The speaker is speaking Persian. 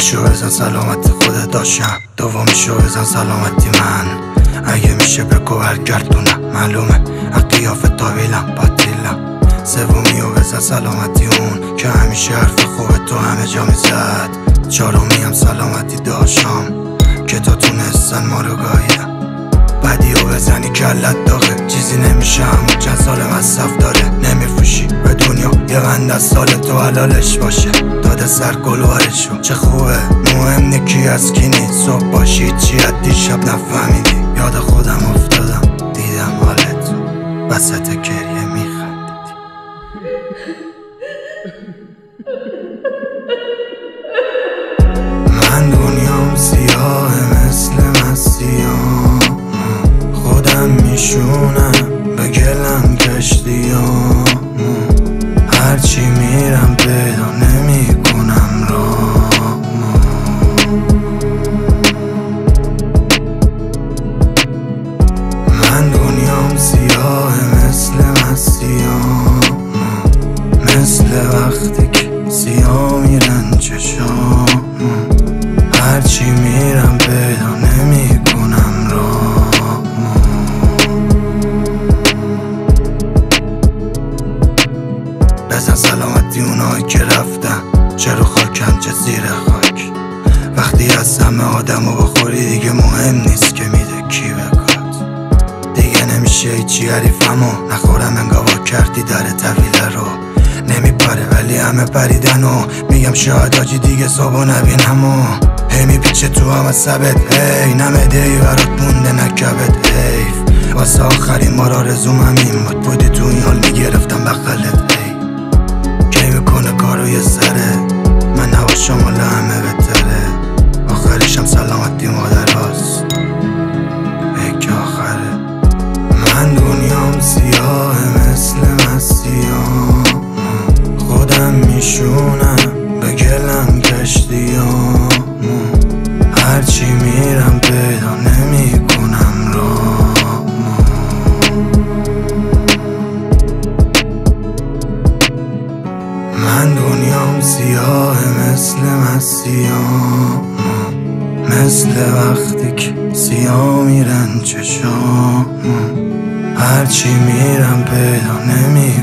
اولیشو بزن سلامتی خودت داشتم، دومیشو بزن سلامتی من. اگه میشه بگو برگردونم، معلومه قیافه طویلم باطیلم. سومیو بزن سلامتی اون که همیشه حرف خوبه تو همه جا میزد. چهارمی هم سلامتی داشتم که تا تونستن ما رو گاییدن. بعدیو بزنی کلت داغه، چیزی نمیشه همون چند سال مصرف داره. نمیفروشی به دنیا یه قند از سال تو حلالش باشه. داده سر گلوارشو چه خوبه، مهم نی کی از کی نی. صبح باشی چی از دیشب نفهمیدی. یاد خودم افتادم دیدم حالت وسط گریه میخندیدی. من دنیام سیاه مثل مسیحام، خودم میشونم به گلم کشتیام. هرچی میرم پیدا نمیکنم راه. من دنیام سیاه مثل مسیحام، مثل وقتی که سیاه میرن چشام. هرچی میرم پیدا نمیکنم راه. بزن سلامتی اونایی که رفتن، چه رو خاکم چه زیر خاک. وقتی از همه آدمو بخوری دیگه مهم نیست که میده کی بکات. دیگه نمیشه هیچی حریفمو نخورم، انگار کردی در طویله رو. نمیپره ولی همه پریدن و میگم شاید آجی دیگه صبح نبینم. و هی میپیچه تو همه سبت، هی نمده ای برات مونده نکبت. حیف واسه آخرین بار آرزوم همین بودی تو این حال میگرفتم بغلت. هی کی میکنه کارو یه سره، من نباشم حالا همه بهتره. آخرشم سلامتی مادر هاست که آخره. من دنیام سیاه مثل مسیحام، خودم میشونم به گلم کشتیام. هرچی میرم پیدا نمیکنم راه. من دنیام سیاه مثل مسیحام، مثل وقتی که سیاه میرن چشام. هرچی میرم پیدا نمیکنم